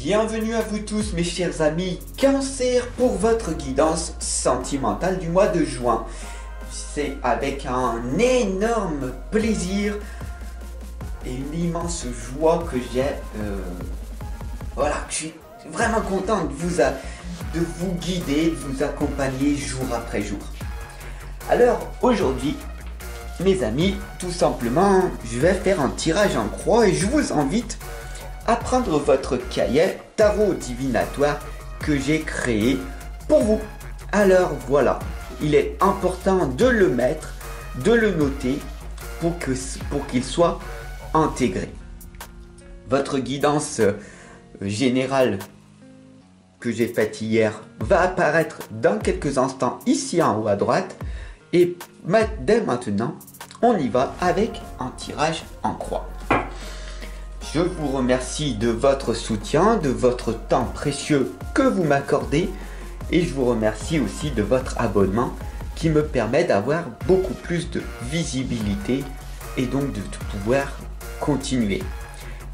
Bienvenue à vous tous mes chers amis Cancer pour votre guidance sentimentale du mois de juin. C'est avec un énorme plaisir et une immense joie que j'ai, que je suis vraiment content de vous guider, de vous accompagner jour après jour. Alors aujourd'hui, mes amis, tout simplement, je vais faire un tirage en croix et je vous invite à prendre votre cahier tarot divinatoire que j'ai créé pour vous. Alors voilà, il est important de le mettre, de le noter pour qu'il soit intégré. Votre guidance générale que j'ai faite hier va apparaître dans quelques instants ici en haut à droite. Et dès maintenant, on y va avec un tirage en croix. Je vous remercie de votre soutien, de votre temps précieux que vous m'accordez et je vous remercie aussi de votre abonnement qui me permet d'avoir beaucoup plus de visibilité et donc de pouvoir continuer.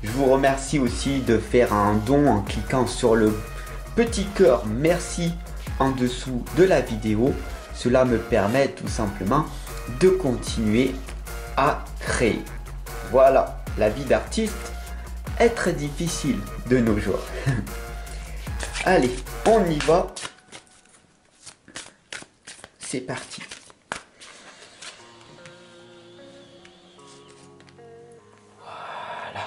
Je vous remercie aussi de faire un don en cliquant sur le petit cœur merci en dessous de la vidéo. Cela me permet tout simplement de continuer à créer. Voilà, la vie d'artiste est très difficile de nos jours. Allez, on y va. C'est parti. Voilà.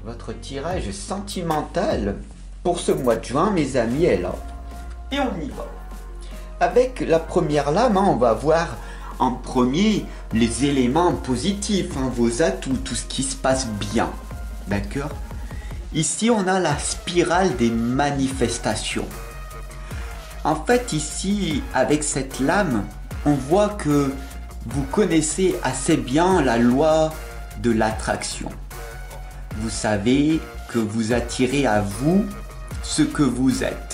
Votre tirage sentimental pour ce mois de juin, mes amis, est là. Et on y va. Avec la première lame, on va voir en premier les éléments positifs, vos atouts, tout ce qui se passe bien. D'accord? Ici, on a la spirale des manifestations. En fait, ici, avec cette lame, on voit que vous connaissez assez bien la loi de l'attraction. Vous savez que vous attirez à vous ce que vous êtes.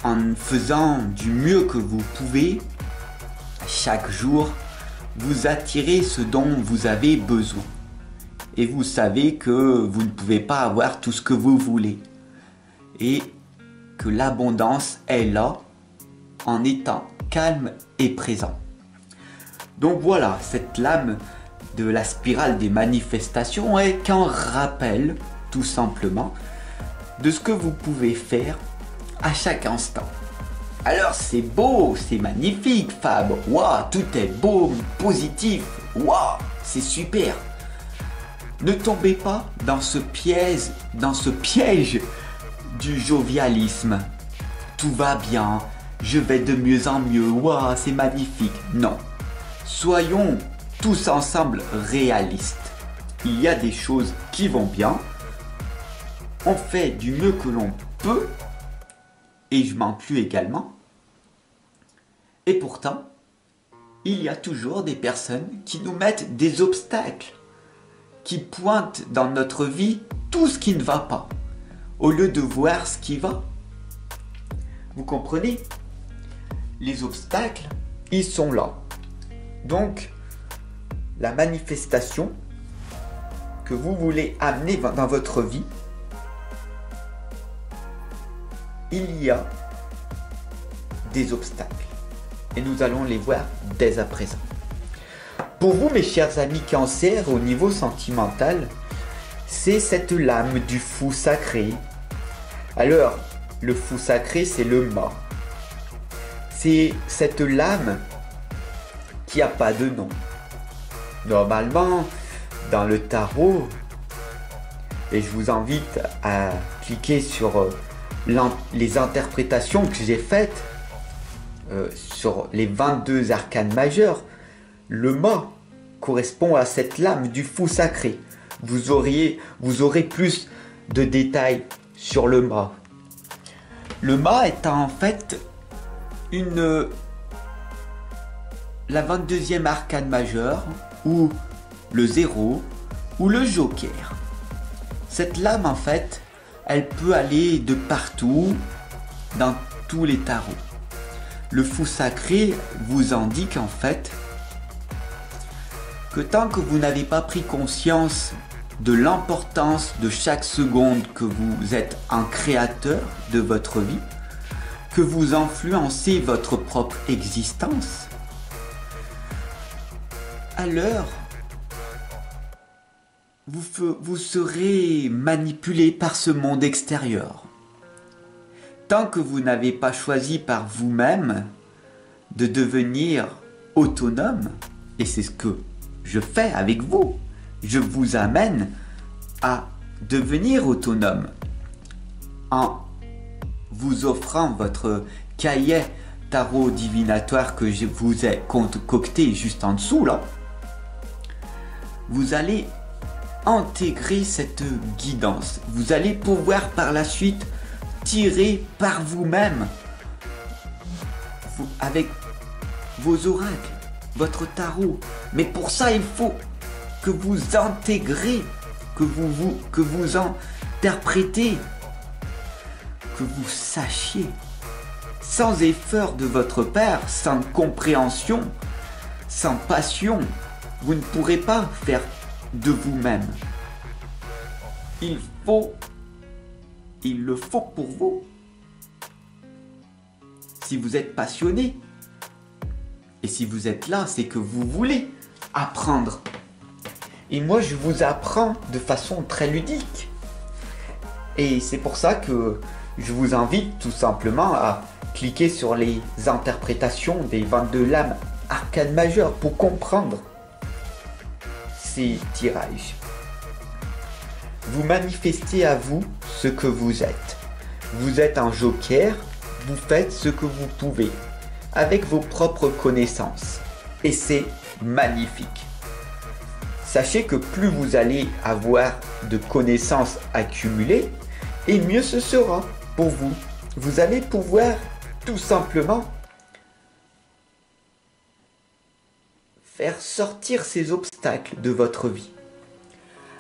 En faisant du mieux que vous pouvez, chaque jour, vous attirez ce dont vous avez besoin. Et vous savez que vous ne pouvez pas avoir tout ce que vous voulez. Et que l'abondance est là en étant calme et présent. Donc voilà, cette lame de la spirale des manifestations est qu'un rappel, tout simplement, de ce que vous pouvez faire à chaque instant. Alors c'est beau, c'est magnifique Fab, waouh, tout est beau, positif, waouh, c'est super. Ne tombez pas dans ce piège du jovialisme. Tout va bien, je vais de mieux en mieux, waouh, c'est magnifique. Non, soyons tous ensemble réalistes. Il y a des choses qui vont bien, on fait du mieux que l'on peut, et je m'inclus également. Et pourtant, il y a toujours des personnes qui nous mettent des obstacles, qui pointent dans notre vie tout ce qui ne va pas, au lieu de voir ce qui va. Vous comprenez? Les obstacles, ils sont là. Donc, la manifestation que vous voulez amener dans votre vie, il y a des obstacles et nous allons les voir dès à présent. Pour vous mes chers amis Cancer, au niveau sentimental, c'est cette lame du fou sacré. Alors, le fou sacré, c'est le mât. C'est cette lame qui n'a pas de nom. Normalement, dans le tarot, et je vous invite à cliquer sur les interprétations que j'ai faites sur les 22 arcanes majeures, le mât correspond à cette lame du fou sacré. Vous aurez plus de détails sur le mât. Le mât est en fait la 22e arcane majeure, ou le 0, ou le joker. Cette lame en fait, elle peut aller de partout dans tous les tarots. le fou sacré vous indique en fait que tant que vous n'avez pas pris conscience de l'importance de chaque seconde que vous êtes un créateur de votre vie, que vous influencez votre propre existence, alors vous serez manipulé par ce monde extérieur. Tant que vous n'avez pas choisi par vous-même de devenir autonome, et c'est ce que je fais avec vous, je vous amène à devenir autonome en vous offrant votre cahier tarot divinatoire que je vous ai concocté juste en dessous là. Vous allez intégrer cette guidance. Vous allez pouvoir par la suite tirer par vous-même avec vos oracles, votre tarot. Mais pour ça, il faut que vous intégrez, que vous interprétez, que vous sachiez. Sans effort de votre part, sans compréhension, sans passion, vous ne pourrez pas faire de vous-même. Il le faut pour vous. Si vous êtes passionné, et si vous êtes là, c'est que vous voulez apprendre. Et moi, je vous apprends de façon très ludique. Et c'est pour ça que je vous invite tout simplement à cliquer sur les interprétations des 22 lames arcanes majeures pour comprendre ces tirages. Vous manifestez à vous ce que vous êtes. Vous êtes un joker, vous faites ce que vous pouvez, avec vos propres connaissances. Et c'est magnifique. Sachez que plus vous allez avoir de connaissances accumulées, et mieux ce sera pour vous. Vous allez pouvoir tout simplement faire sortir ces obstacles de votre vie.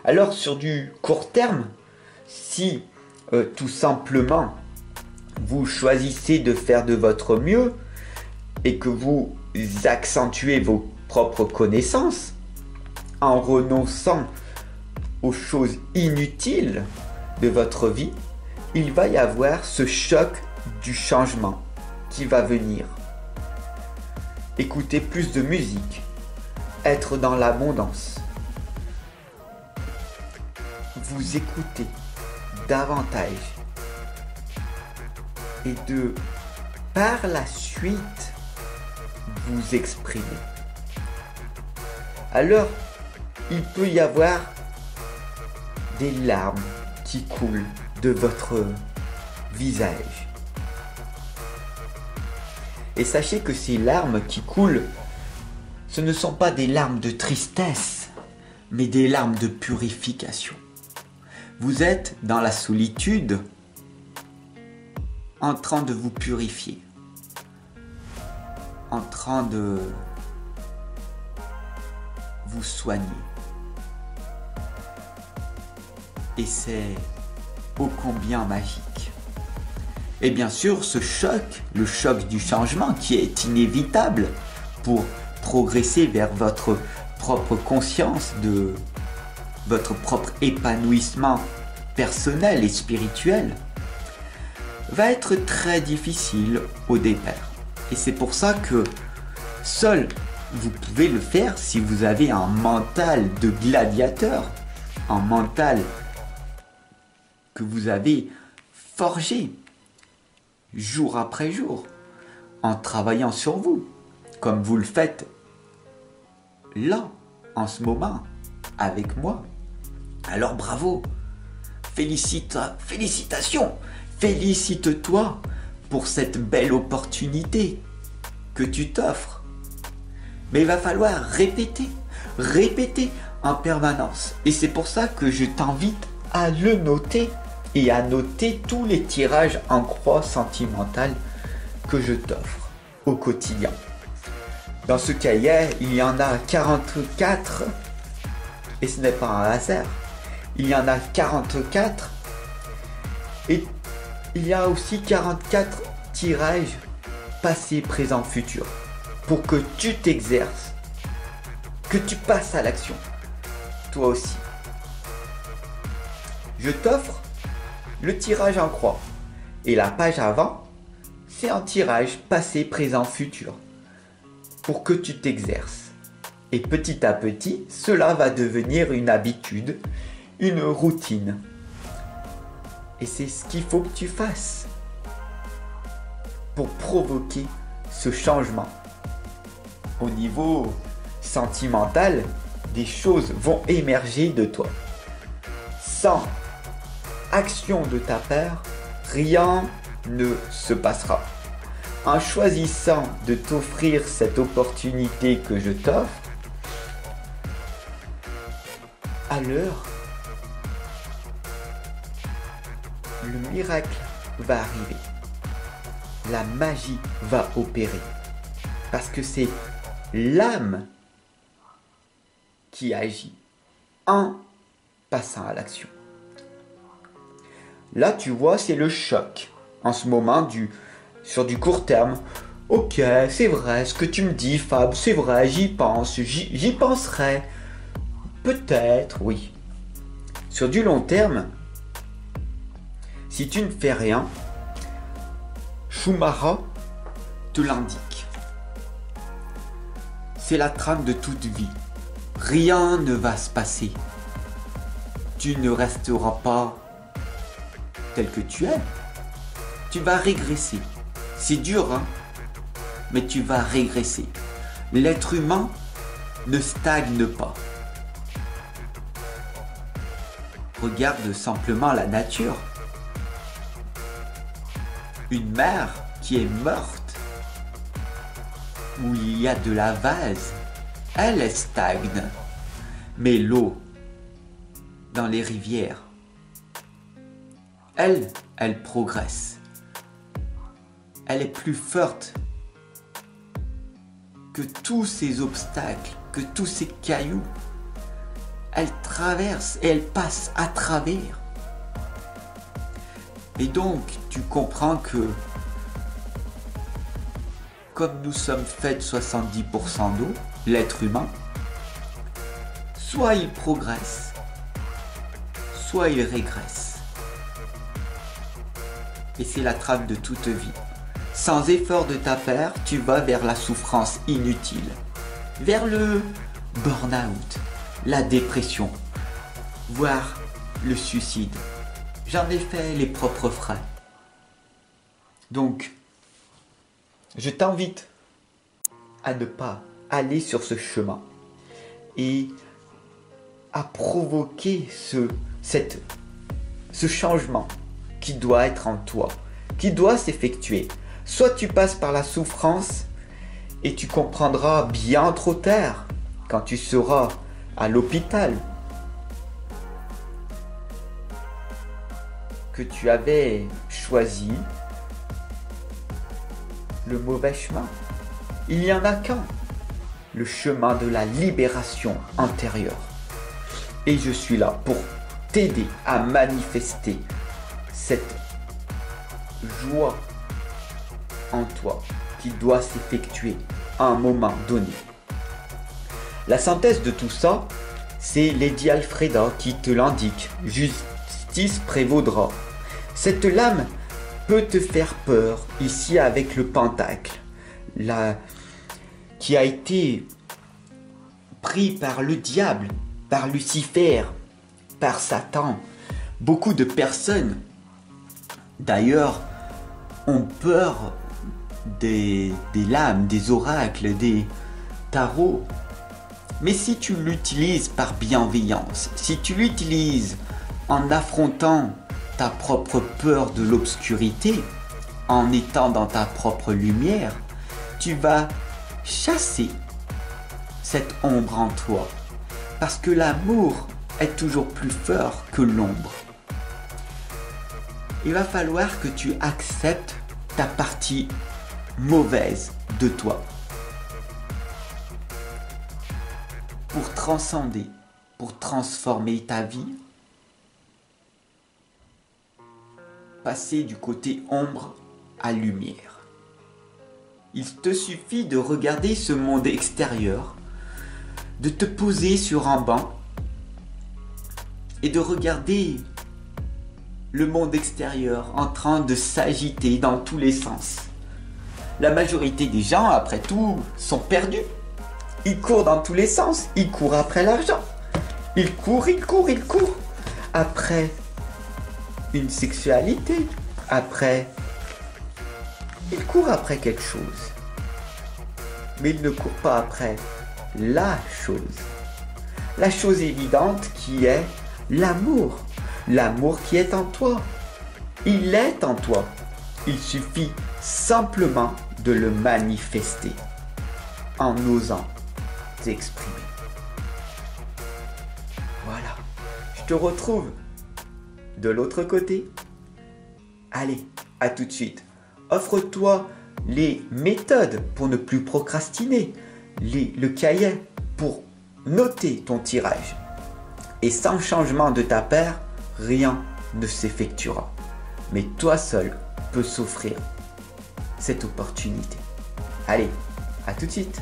Alors sur du court terme, si tout simplement vous choisissez de faire de votre mieux et que vous accentuez vos propres connaissances en renonçant aux choses inutiles de votre vie, il va y avoir ce choc du changement qui va venir. Écouter plus de musique, être dans l'abondance, vous écouter davantage et de par la suite vous exprimer. Alors, il peut y avoir des larmes qui coulent de votre visage. Et sachez que ces larmes qui coulent, ce ne sont pas des larmes de tristesse, mais des larmes de purification. Vous êtes dans la solitude, en train de vous purifier, en train de vous soigner. Et c'est ô combien magique. Et bien sûr, ce choc, le choc du changement qui est inévitable pour progresser vers votre propre conscience, de votre propre épanouissement personnel et spirituel, va être très difficile au départ. Et c'est pour ça que seul vous pouvez le faire si vous avez un mental de gladiateur, un mental que vous avez forgé jour après jour en travaillant sur vous, comme vous le faites là, en ce moment, avec moi. Alors bravo, félicitations, félicite-toi pour cette belle opportunité que tu t'offres. Mais il va falloir répéter en permanence. Et c'est pour ça que je t'invite à le noter et à noter tous les tirages en croix sentimentale que je t'offre au quotidien. Dans ce cahier, il y en a 44 et ce n'est pas un hasard. Il y en a 44 et il y a aussi 44 tirages passé, présent, futur, pour que tu t'exerces, que tu passes à l'action, toi aussi. Je t'offre le tirage en croix. Et la page avant, c'est un tirage passé, présent, futur, pour que tu t'exerces. Et petit à petit, cela va devenir une habitude, une routine. Et c'est ce qu'il faut que tu fasses pour provoquer ce changement. Au niveau sentimental, des choses vont émerger de toi. Sans action de ta part, rien ne se passera. En choisissant de t'offrir cette opportunité que je t'offre, alors le miracle va arriver. La magie va opérer. Parce que c'est l'âme qui agit en passant à l'action. Là, tu vois, c'est le choc. En ce moment, sur du court terme. Ok, c'est vrai, ce que tu me dis, Fab, c'est vrai, j'y pense, j'y penserai. Peut-être, oui. Sur du long terme, si tu ne fais rien, Schumacher te l'indique. C'est la trame de toute vie. Rien ne va se passer. Tu ne resteras pas tel que tu es. Tu vas régresser. C'est dur, hein? Mais tu vas régresser. L'être humain ne stagne pas. Regarde simplement la nature. Une mer qui est morte, où il y a de la vase, elle stagne. Mais l'eau dans les rivières, elle progresse. Elle est plus forte que tous ces obstacles, que tous ces cailloux. Elle traverse et elle passe à travers. Et donc, tu comprends que, comme nous sommes faits de 70% d'eau, l'être humain, soit il progresse, soit il régresse. Et c'est la trame de toute vie. Sans effort de ta part, tu vas vers la souffrance inutile, vers le burn-out, la dépression, voire le suicide. J'en ai fait les propres frais. Donc, je t'invite à ne pas aller sur ce chemin et à provoquer ce changement qui doit être en toi, qui doit s'effectuer. Soit tu passes par la souffrance et tu comprendras bien trop tard, quand tu seras à l'hôpital, que tu avais choisi le mauvais chemin. Il n'y en a qu'un, le chemin de la libération intérieure. Et je suis là pour t'aider à manifester cette joie en toi qui doit s'effectuer à un moment donné. La synthèse de tout ça, c'est Lady Alfreda qui te l'indique. Justice prévaudra. Cette lame peut te faire peur ici avec le pentacle, qui a été pris par le diable, par Lucifer, par Satan. Beaucoup de personnes, d'ailleurs, ont peur des lames, des oracles, des tarots. Mais si tu l'utilises par bienveillance, si tu l'utilises en affrontant ta propre peur de l'obscurité, en étant dans ta propre lumière, tu vas chasser cette ombre en toi. Parce que l'amour est toujours plus fort que l'ombre. Il va falloir que tu acceptes ta partie mauvaise de toi. Pour transcender, pour transformer ta vie, passer du côté ombre à lumière. Il te suffit de regarder ce monde extérieur, de te poser sur un banc et de regarder le monde extérieur en train de s'agiter dans tous les sens. La majorité des gens, après tout, sont perdus. Ils courent dans tous les sens. Ils courent après l'argent. Ils courent après une sexualité. Ils courent après quelque chose. Mais ils ne courent pas après la chose. La chose évidente qui est l'amour. L'amour qui est en toi. Il est en toi. Il suffit simplement de le manifester en osant t'exprimer. Voilà. Je te retrouve de l'autre côté. Allez, à tout de suite. Offre-toi les méthodes pour ne plus procrastiner, le cahier pour noter ton tirage. Et sans changement de ta paire, rien ne s'effectuera. Mais toi seul peux s'offrir cette opportunité. Allez, à tout de suite.